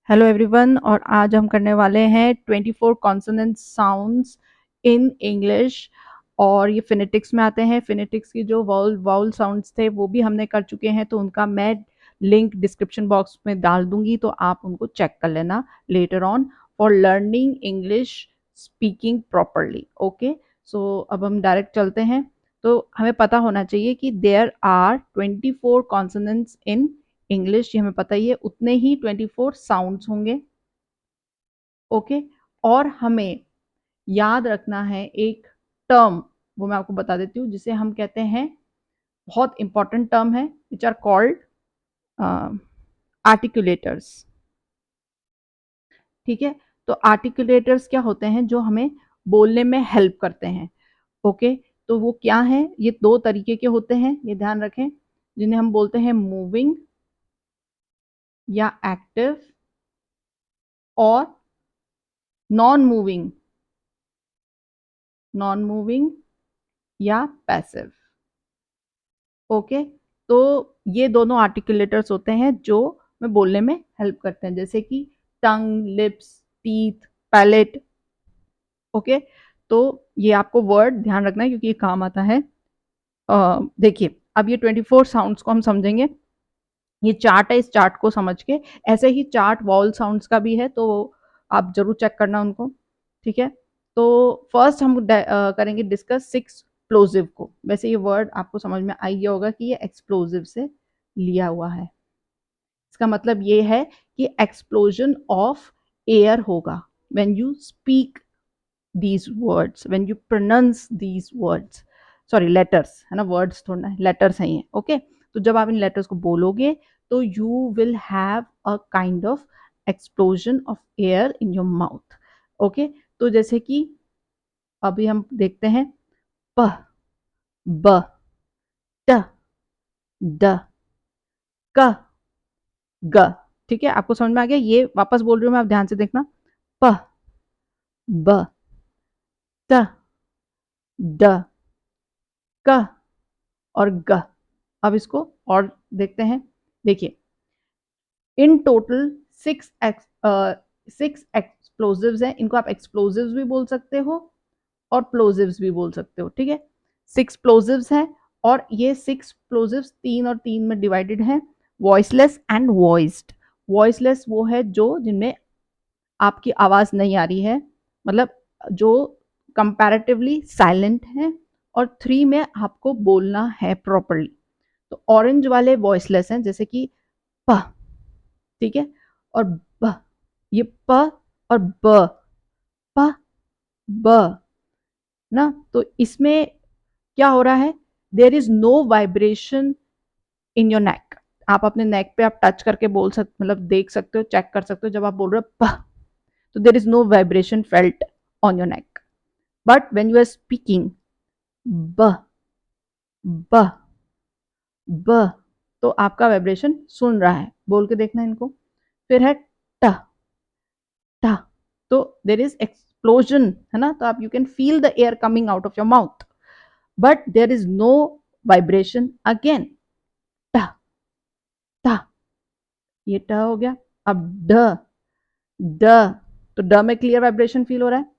Hello everyone और आज हम करने वाले हैं 24 कॉन्सोनेंट साउंड्स इन इंग्लिश और ये फिनेटिक्स में आते हैं। फिनेटिक्स की जो वाउल साउंड्स थे वो भी हमने कर चुके हैं, तो उनका मैं लिंक डिस्क्रिप्शन बॉक्स में डाल दूंगी, तो आप उनको चेक कर लेना letter on for learning English speaking properly. Okay, so अब हम डायरेक्ट चलते हैं। तो हमें पता होना चाहिए कि there are 24 consonants in English, ये हमें पता ही है, उतने ही 24 साउंड्स होंगे। ओके, और हमें याद रखना है एक टर्म, वो मैं आपको बता देती हूँ, जिसे हम कहते हैं, बहुत इंपॉर्टेंट टर्म है, विच आर कॉल्ड आर्टिकुलेटर्स। ठीक है, तो आर्टिकुलेटर्स क्या होते हैं? जो हमें बोलने में हेल्प करते हैं। ओके, तो वो क्या है? ये दो तरीके के होते हैं, ये ध्यान रखें, जिन्हें हम बोलते हैं मूविंग या एक्टिव और नॉन मूविंग या पैसिव। ओके, तो ये दोनों आर्टिकुलेटर्स होते हैं जो हमें बोलने में हेल्प करते हैं, जैसे कि टंग, लिप्स, टीथ, पैलेट। ओके, तो ये आपको वर्ड ध्यान रखना है क्योंकि ये काम आता है। देखिए, अब ये 24 साउंड्स को हम समझेंगे। ये चार्ट है, इस चार्ट को समझ के, ऐसे ही चार्ट वॉल साउंड्स का भी है, तो आप जरूर चेक करना उनको। ठीक है, तो फर्स्ट हम करेंगे डिस्कस सिक्स एक्सप्लोजिव को। वैसे ये वर्ड आपको समझ में आ गया होगा कि ये एक्सप्लोजिव से लिया हुआ है। इसका मतलब ये है कि एक्सप्लोजन ऑफ एयर होगा when you speak these words, when you pronounce these words, sorry letters है ना, वर्ड्स थोड़ा ना, लेटर्स हैं ये। ओके, तो जब आप इन लेटर्स को बोलोगे तो you will have a kind of explosion of air in your mouth. Okay, तो जैसे कि अभी हम देखते हैं, प, ब, ट, ड, क, ग। ठीक है, आपको समझ में आ गया? ये वापस बोल रही हूँ मैं, आप ध्यान से देखना। प, ब, त, ड, क और ग। अब इसको और देखते हैं। देखिए, इन टोटल सिक्स एक्सप्लोजिव्स हैं। इनको आप एक्सप्लोजिव्स भी बोल सकते हो और प्लोजिव्स भी बोल सकते हो। ठीक है, सिक्स प्लोजिव्स हैं और ये सिक्स प्लोजिव्स तीन और तीन में डिवाइडेड हैं, वॉइसलेस एंड वॉइस्ड। वॉइसलेस वो है जो जिनमें आपकी आवाज नहीं आ रही है, मतलब जो कंपैरेटिवली साइलेंट है, और थ्री में आपको बोलना है प्रॉपरली। तो ऑरेंज वाले वॉइसलेस हैं, जैसे कि प, ठीक है, और ब, ये प और ब, प, ब ना, तो इसमें क्या हो रहा है? There is no vibration in your neck. आप अपने नेक पे आप टच करके बोल सकते, मतलब देख सकते हो, चेक कर सकते हो, जब आप बोल रहे हो प, तो there is no vibration felt on your neck. But when you are speaking ब, ब, ब, तो आपका वाइब्रेशन सुन रहा है। बोल के देखना इनको। फिर है ट, ट, तो देर इज एक्सप्लोजन, है ना, तो आप you can feel the air coming out of your mouth, but there is no vibration again. ट, ट, ये ट हो गया। अब ड, ड, तो ड में क्लियर वाइब्रेशन फील हो रहा है,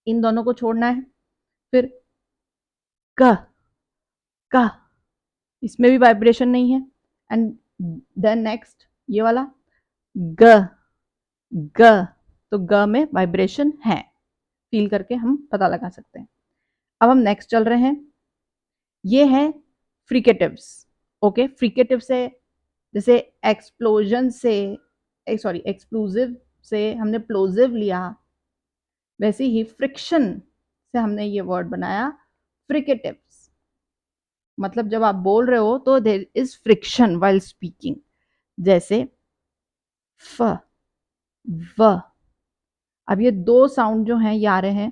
इन दोनों को छोड़ना है। फिर क, क, इसमें भी वाइब्रेशन नहीं है। एंड देन नेक्स्ट ये वाला ग, ग, तो ग में वाइब्रेशन है, फील करके हम पता लगा सकते हैं। अब हम नेक्स्ट चल रहे हैं, ये है फ्रिकेटिव्स। ओके, फ्रिकेटिव से, जैसे एक्सप्लोजन से, सॉरी एक्सप्लोजिव से हमने प्लोजिव लिया, वैसे ही फ्रिक्शन से हमने ये वर्ड बनाया फ्रिकेटिव्स। मतलब जब आप बोल रहे हो तो there is friction while speaking, जैसे फ, व। अब ये दो साउंड जो हैं ये आ रहे हैं,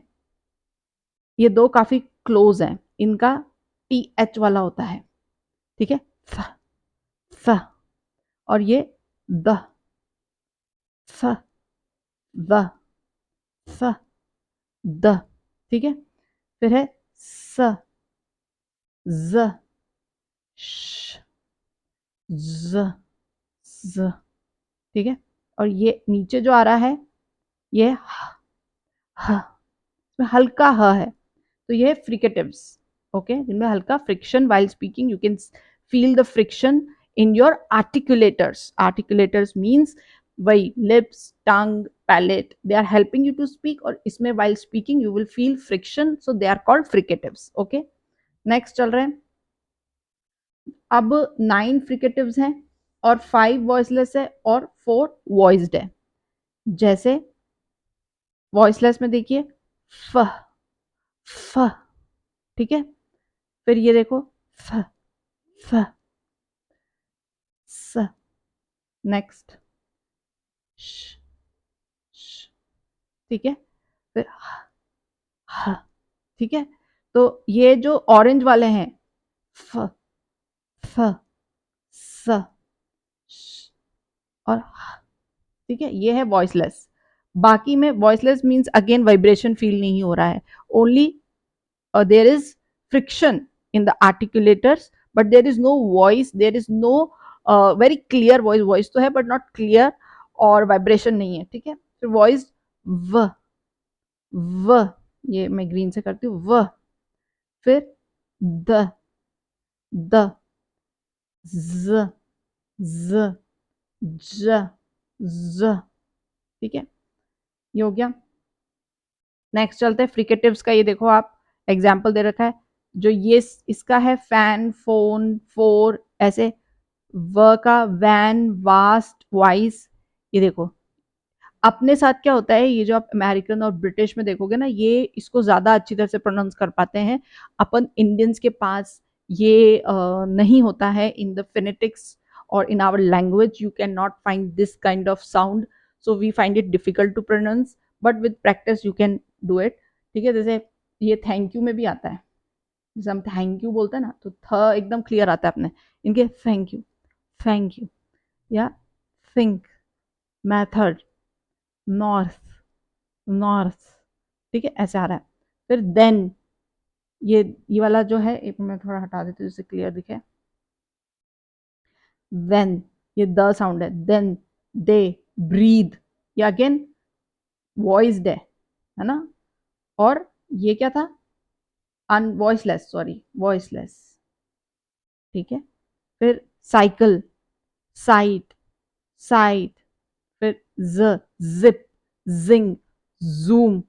ये दो काफी क्लोज हैं, इनका टी एच वाला होता है। ठीक है, फ, फ, और ये द, फ, व, फ, द। ठीक है, फिर है स, ज, श, ज, ज। ठीक है, और ये नीचे जो आ रहा है ये ह, इसमें हल्का ह है, तो ये फ्रिकेटिव्स, ओके, जिनमें हल्का friction while speaking, you can feel the friction in your articulators. Articulators means वही lips, tongue, palate, they are helping you to speak, और इसमें while speaking you will feel friction, so they are called fricatives. Okay, next चल रहे हैं. अब 9 fricatives हैं और 5 voiceless है और 4 वॉइस्ड है. जैसे वॉइसलेस में देखिए फ, फ, ठीक है. फिर ये देखो फ, फ, स. नेक्स्ट श, श, ठीक है. फिर ह, ठीक है. तो ये जो ऑरेंज वाले हैं फ, फ, स, श और ह, ठीक है, ये है वॉइसलेस. बाकी में voiceless means again vibration feel नहीं हो रहा है, only there is friction in the articulators, but there is no voice, there is no very clear voice. voice तो है but not clear, और vibration नहीं है. ठीक है. फिर voice व, व, ये मैं ग्रीन से करती हूँ व. फिर द, द, ज, ज, ज, ज. ठीक है, ये हो गया. नेक्स्ट चलते हैं फ्रिकेटिव्स का. ये देखो आप एग्जाम्पल दे रखा है. जो ये इसका है फैन, फोन, फोर, ऐसे. व का वैन, वास्ट, वाइस. ये देखो अपने साथ क्या होता है, ये जो आप अमेरिकन और ब्रिटिश में देखोगे ना, ये इसको ज्यादा अच्छी तरह से प्रोनाउंस कर पाते हैं. अपन इंडियंस के पास ये नहीं होता है. इन द फिनेटिक्स और in our language you can not find this kind of sound, so we find it difficult to pronounce, but with practice you can do it. ठीक है. जैसे ये थैंक यू में भी आता है. जैसे हम थैंक यू बोलते हैं ना, तो थ एकदम क्लियर आता है अपने. इनके थैंक यू, थैंक यू, या थिंक, मैथड, नॉर्थ, नॉर्थ. ठीक है, ऐसे आ रहा है. फिर देन, ये वाला जो है, एक मैं थोड़ा हटा देती हूँ जिससे क्लियर दिखे. देन, ये द साउंड है. देन, दे, ब्रीद, ये अगेन वॉइस्ड है ना. और ये क्या था, वॉइसलेस, सॉरी वॉइसलेस. ठीक है. फिर साइकिल, साइट, साइट. फिर ज, जिप, जिंग, जूम,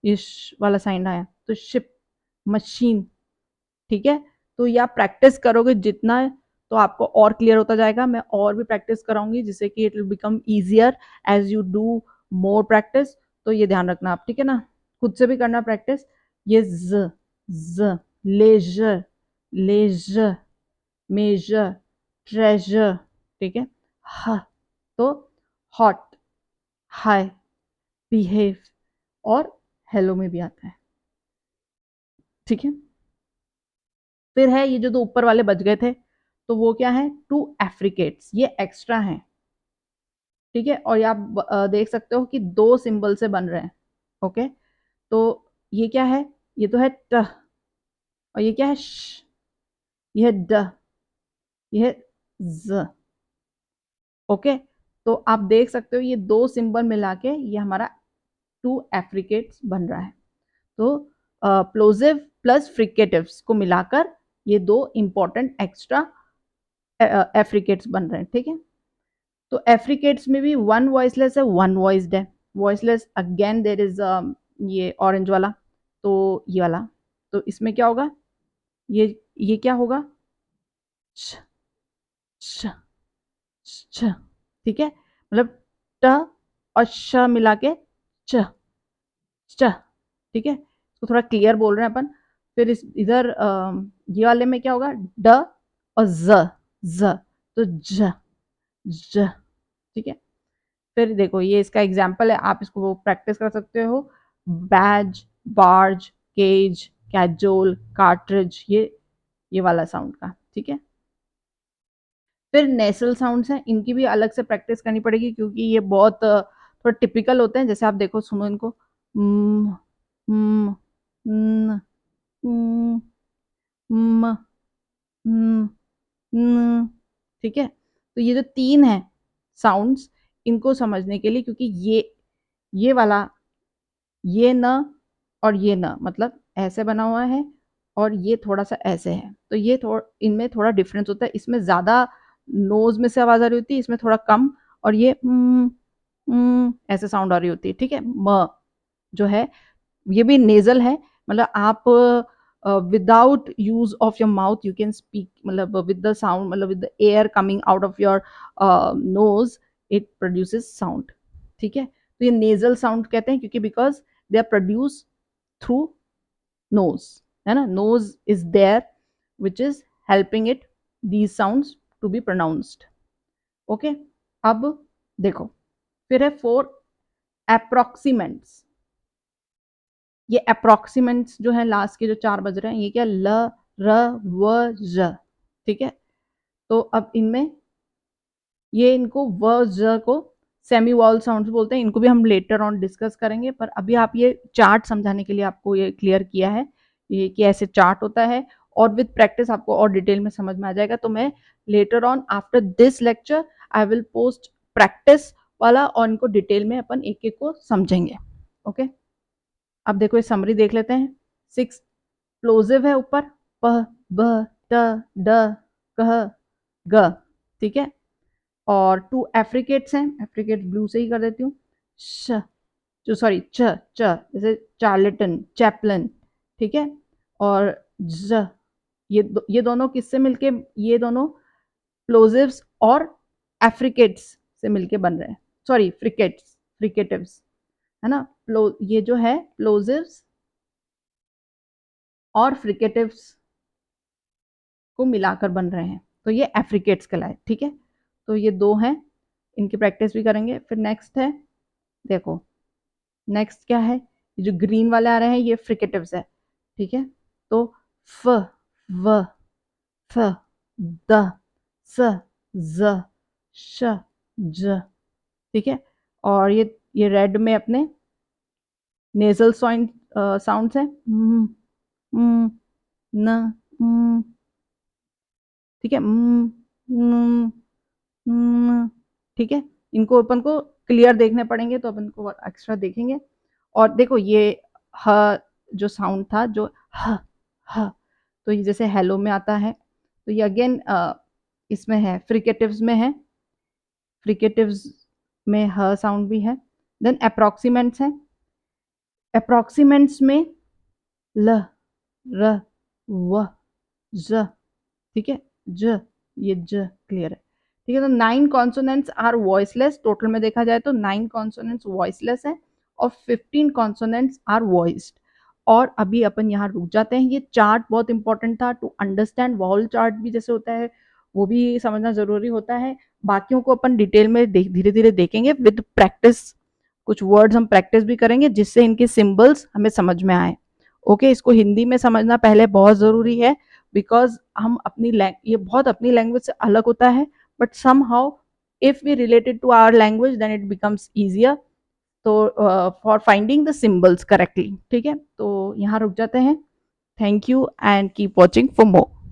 इश वाला साइन आया तो शिप, मशीन. ठीक है. तो ये आप प्रैक्टिस करोगे जितना, तो आपको और क्लियर होता जाएगा. मैं और भी प्रैक्टिस कराऊंगी जिससे कि it will become easier as you do more practice. तो ये ध्यान रखना आप. ठीक है ना, खुद से भी करना प्रैक्टिस. ये ज, लेजर, लेजर, मेजर, ट्रेजर. ठीक है. ह, तो हॉट, हाई, बिहेव, और हेलो में भी आता है. ठीक है. फिर है ये जो दो ऊपर वाले बच गए थे, तो वो क्या है, टू एफ्रिकेट्स, ये एक्स्ट्रा हैं. ठीक है. और ये आप देख सकते हो कि दो सिंबल से बन रहे हैं. ओके. तो ये क्या है, ये तो है ट, और ये क्या है श, ये है ड, ये है ज. ओके. तो आप देख सकते हो ये दो सिंबल मिला के ये हमारा टू एफ्रिकेट्स बन रहा है. तो प्लोजिव प्लस फ्रिकेटिव्स को मिलाकर ये दो इंपॉर्टेंट एक्स्ट्रा एफ्रिकेट्स बन रहे हैं. ठीक है. तो एफ्रिकेट्स में भी वन वॉइसलेस है, वन वॉइस्ड है. वॉइसलेस अगेन देर इज ये ऑरेंज वाला, तो ये वाला. तो इसमें क्या होगा, ये क्या होगा, श, श, श. ठीक है. मतलब ट और श मिला के च, च. ठीक है. इसको थोड़ा क्लियर बोल रहे हैं अपन. फिर इस इधर ये वाले में क्या होगा, ड और ज, तो ज, ज. ठीक है. फिर देखो ये इसका एग्जाम्पल है, आप इसको प्रैक्टिस कर सकते हो. Badge, barge, cage, cajole, cartridge, ये वाला साउंड का. ठीक है. फिर नेसल साउंड्स हैं, इनकी भी अलग से प्रैक्टिस करनी पड़ेगी क्योंकि ये बहुत थोड़ा टिपिकल होते हैं. जैसे आप देखो, सुनो इनको. म, म, न, म, म, न, न. ठीक है. तो ये जो तीन है साउंड्स, इनको समझने के लिए, क्योंकि ये वाला ये न और ये न मतलब ऐसे बना हुआ है और ये थोड़ा सा ऐसे है, तो ये इनमें थोड़ा डिफरेंस होता है। इसमें ज्यादा नोज में से आवाज आ रही होती है, इसमें थोड़ा कम, और ये ऐसे साउंड आ रही होती है। ठीक है, म जो है ये भी नेजल है, मतलब आप without use of your mouth you can speak, मतलब विद द साउंड, मतलब with the air coming out of your nose it produces sound. ठीक है, तो ये नेजल साउंड कहते हैं, क्योंकि because they are produce through nose, है ना, nose is there which is helping it these sounds to be pronounced. Okay, अब देखो फिर है 4 अप्रोक्सीमेंट्स। ये अप्रोक्सीमेंट्स जो है लास्ट के जो 4 बज रहे हैं, ये क्या, ल र व ज। ठीक है, तो अब इनमें ये इनको व ज को सेमी वॉल साउंड्स बोलते हैं, इनको भी हम लेटर ऑन डिस्कस करेंगे, पर अभी आप ये चार्ट समझाने के लिए आपको ये क्लियर किया है ये कि ऐसे चार्ट होता है, और विद प्रैक्टिस आपको और डिटेल में समझ में आ जाएगा। तो मैं later on after this lecture I will post practice वाला, और इनको डिटेल में अपन एक एक को समझेंगे। ओके, अब देखो ये समरी देख लेते हैं। 6 प्लोजिव है ऊपर, प ब ट ड कह ग। ठीक है, और 2 एफ्रिकेट्स हैं, एफ्रिकेट्स ब्लू से ही कर देती हूँ, श जो सॉरी च च जैसे चार्लेटन चैपलन। ठीक है, और ज ये दोनों किससे मिलके, ये दोनों प्लोजिव्स और एफ्रिकेट्स से मिलके बन रहे हैं, सॉरी फ्रिकेट्स फ्रिकेटिव्स, है ना। ये जो है प्लोजिव्स और फ्रिकेटिव्स को मिलाकर बन रहे हैं, तो ये एफ्रिकेट्स कहलाए। ठीक है, तो ये 2 हैं, इनकी प्रैक्टिस भी करेंगे। फिर नेक्स्ट है, देखो नेक्स्ट क्या है, ये जो ग्रीन वाले आ रहे हैं ये फ्रिकेटिव्स है। ठीक है, तो फ व फ द स ज श ज। ठीक है, और ये रेड में अपने नेजल साउंड्स है, न न। ठीक है, ठीक है, इनको अपन को क्लियर देखने पड़ेंगे, तो अपन को एक्स्ट्रा देखेंगे। और देखो ये ह जो साउंड था, जो ह, तो ये जैसे हेलो में आता है, तो ये अगेन इसमें है, फ्रिकेटिव्स में है, फ्रिकेटिव्स में ह साउंड भी है। देन अप्रोक्सीमेंट्स है, अप्रोक्सीमेंट्स में ल र व ज। ठीक है, ज ये ज क्लियर है। ठीक है, तो 9 कॉन्सोनेंट्स आर वॉइसलेस, टोटल में देखा जाए तो 9 कॉन्सोनेंट्स वॉइसलेस है और 15 कॉन्सोनेंट्स आर वॉइस्ड। और अभी अपन यहाँ रुक जाते हैं, ये चार्ट बहुत इंपॉर्टेंट था टू अंडरस्टैंड, वॉल चार्ट भी जैसे होता है वो भी समझना जरूरी होता है। बाकियों को अपन डिटेल में धीरे धीरे देखेंगे विद प्रैक्टिस, कुछ वर्ड्स हम प्रैक्टिस भी करेंगे जिससे इनके सिंबल्स हमें समझ में आए। ओके, इसको हिंदी में समझना पहले बहुत जरूरी है, बिकॉज हम अपनी ये बहुत अपनी लैंग्वेज से अलग होता है, but some how if we related to our language then it becomes easier, तो for finding the symbols correctly. ठीक है, तो यहाँ रुक जाते हैं। Thank you and keep watching for more.